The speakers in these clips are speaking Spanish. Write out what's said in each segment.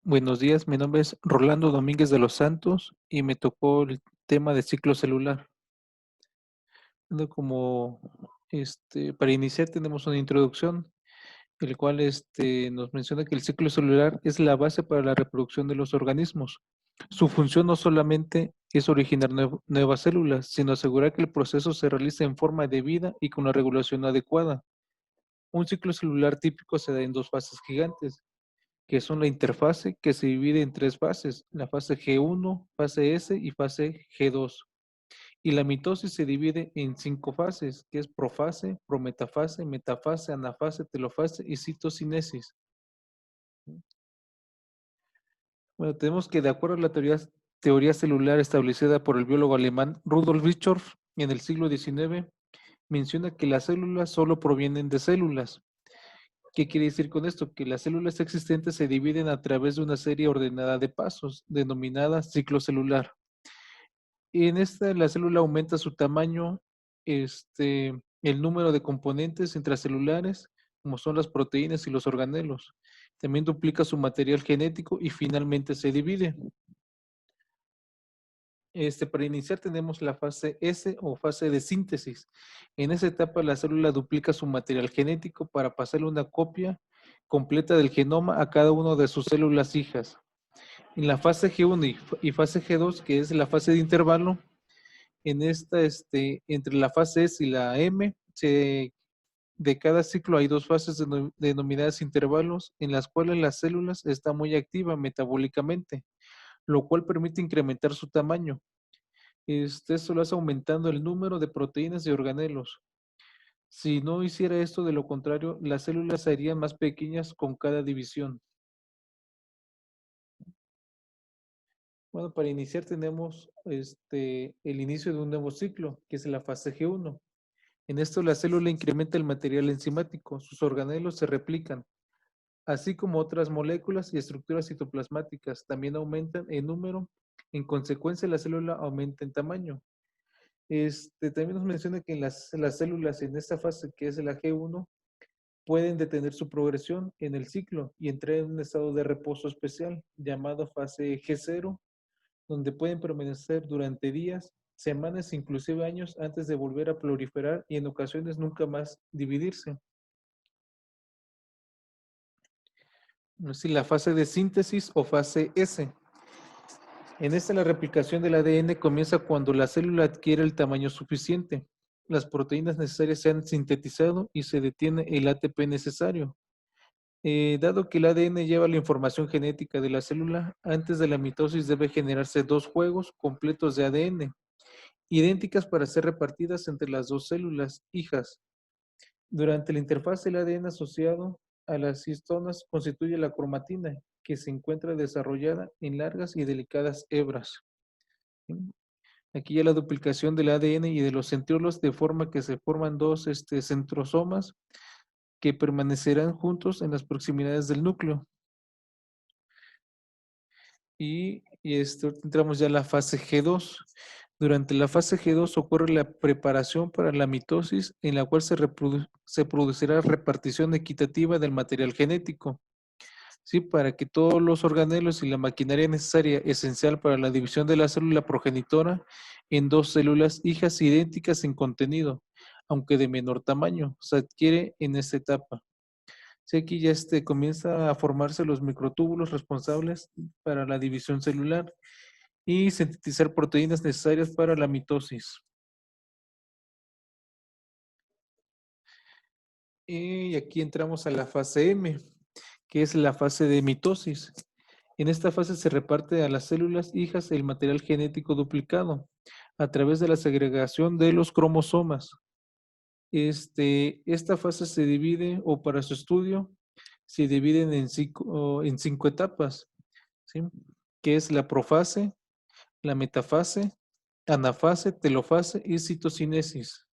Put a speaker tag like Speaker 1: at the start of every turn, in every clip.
Speaker 1: Buenos días, mi nombre es Rolando Domínguez de los Santos y me tocó el tema de ciclo celular. Bueno, como para iniciar tenemos una introducción, el cual nos menciona que el ciclo celular es la base para la reproducción de los organismos. Su función no solamente es originar nuevas células, sino asegurar que el proceso se realice en forma debida y con la regulación adecuada. Un ciclo celular típico se da en dos fases gigantes, que son la interfase, que se divide en tres fases, la fase G1, fase S y fase G2. Y la mitosis se divide en cinco fases, que es profase, prometafase, metafase, anafase, telofase y citocinesis. Bueno, tenemos que de acuerdo a la teoría celular establecida por el biólogo alemán Rudolf Virchow en el siglo XIX, menciona que las células solo provienen de células. ¿Qué quiere decir con esto? Que las células existentes se dividen a través de una serie ordenada de pasos, denominada ciclo celular. Y en esta, la célula aumenta su tamaño, el número de componentes intracelulares, como son las proteínas y los organelos. También duplica su material genético y finalmente se divide. Para iniciar tenemos la fase S o fase de síntesis. En esa etapa la célula duplica su material genético para pasarle una copia completa del genoma a cada una de sus células hijas. En la fase G1 y fase G2, que es la fase de intervalo, en esta, entre la fase S y la M, de cada ciclo hay dos fases denominadas intervalos, en las cuales las células están muy activas metabólicamente, lo cual permite incrementar su tamaño. Esto lo hace aumentando el número de proteínas y organelos. Si no hiciera esto, de lo contrario, las células serían más pequeñas con cada división. Bueno, para iniciar tenemos el inicio de un nuevo ciclo, que es la fase G1. En esto la célula incrementa el material enzimático, sus organelos se replican, así como otras moléculas y estructuras citoplasmáticas también aumentan en número. En consecuencia, la célula aumenta en tamaño. También nos menciona que las células en esta fase, que es la G1, pueden detener su progresión en el ciclo y entrar en un estado de reposo especial llamado fase G0, donde pueden permanecer durante días, semanas, inclusive años antes de volver a proliferar y en ocasiones nunca más dividirse. Así, la fase de síntesis o fase S. En esta la replicación del ADN comienza cuando la célula adquiere el tamaño suficiente, las proteínas necesarias se han sintetizado y se detiene el ATP necesario. Dado que el ADN lleva la información genética de la célula, antes de la mitosis debe generarse dos juegos completos de ADN, idénticas para ser repartidas entre las dos células hijas. Durante la interfaz, el ADN asociado a las histonas constituye la cromatina, que se encuentra desarrollada en largas y delicadas hebras. ¿Sí? Aquí ya la duplicación del ADN y de los centriolos, de forma que se forman dos centrosomas que permanecerán juntos en las proximidades del núcleo. Entramos ya a la fase G2. Durante la fase G2 ocurre la preparación para la mitosis, en la cual se producirá repartición equitativa del material genético, ¿sí? Para que todos los organelos y la maquinaria necesaria, esencial para la división de la célula progenitora en dos células hijas idénticas en contenido, aunque de menor tamaño, se adquiere en esta etapa. Sí, aquí ya comienza a formarse los microtúbulos responsables para la división celular y sintetizar proteínas necesarias para la mitosis. Y aquí entramos a la fase M, que es la fase de mitosis. En esta fase se reparte a las células hijas el material genético duplicado a través de la segregación de los cromosomas. Esta fase se divide, o para su estudio, se dividen en cinco etapas, ¿sí? Que es la profase, la metafase, anafase, telofase y citocinesis.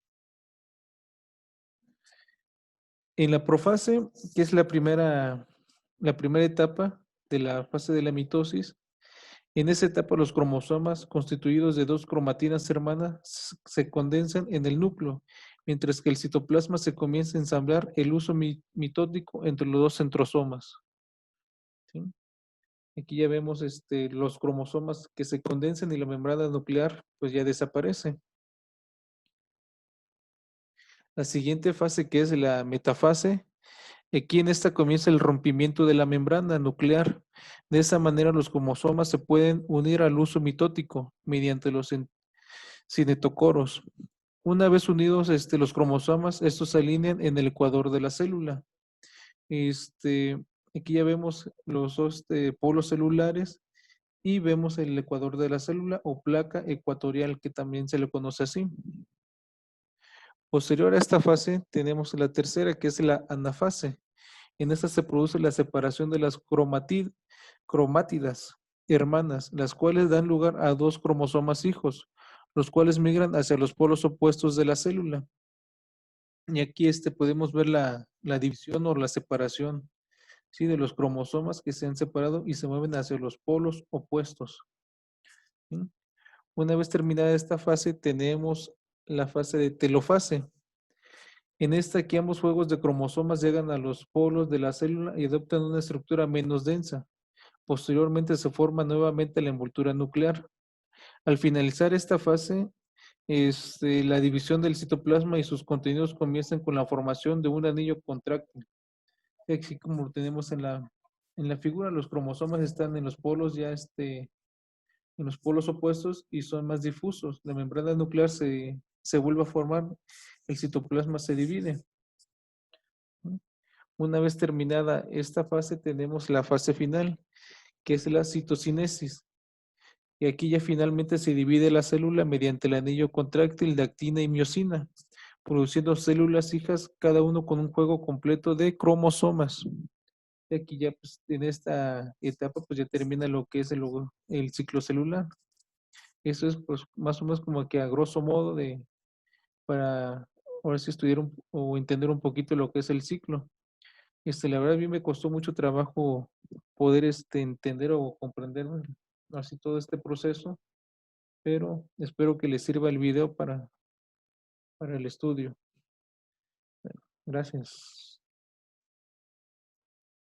Speaker 1: En la profase, que es la primera etapa de la fase de la mitosis, en esa etapa los cromosomas constituidos de dos cromatinas hermanas se condensan en el núcleo, mientras que el citoplasma se comienza a ensamblar el uso mitótico entre los dos centrosomas. ¿Sí? Aquí ya vemos los cromosomas que se condensan y la membrana nuclear pues ya desaparece. La siguiente fase, que es la metafase, aquí en esta comienza el rompimiento de la membrana nuclear. De esa manera los cromosomas se pueden unir al uso mitótico mediante los cinetocoros. Una vez unidos los cromosomas, estos se alinean en el ecuador de la célula. Este, aquí ya vemos los dos polos celulares y vemos el ecuador de la célula o placa ecuatorial, que también se le conoce así. Posterior a esta fase tenemos la tercera, que es la anafase. En esta se produce la separación de las cromátidas hermanas, las cuales dan lugar a dos cromosomas hijos, los cuales migran hacia los polos opuestos de la célula. Y aquí podemos ver la división o la separación, ¿sí? De los cromosomas que se han separado y se mueven hacia los polos opuestos, ¿sí? Una vez terminada esta fase, tenemos la fase de telofase. En esta, aquí ambos juegos de cromosomas llegan a los polos de la célula y adoptan una estructura menos densa. Posteriormente se forma nuevamente la envoltura nuclear. Al finalizar esta fase, la división del citoplasma y sus contenidos comienzan con la formación de un anillo contráctil. Así como lo tenemos en la figura, los cromosomas están en los polos en los polos opuestos y son más difusos. La membrana nuclear se vuelve a formar, el citoplasma se divide. Una vez terminada esta fase, tenemos la fase final, que es la citocinesis. Y aquí ya finalmente se divide la célula mediante el anillo contráctil de actina y miosina, produciendo células hijas, cada uno con un juego completo de cromosomas. Y aquí ya pues, en esta etapa pues ya termina lo que es el ciclo celular. Eso es pues más o menos como que a grosso modo para ahora sí estudiar o entender un poquito lo que es el ciclo. La verdad a mí me costó mucho trabajo poder entender o comprender así todo este proceso, pero espero que les sirva el video para el estudio. Gracias.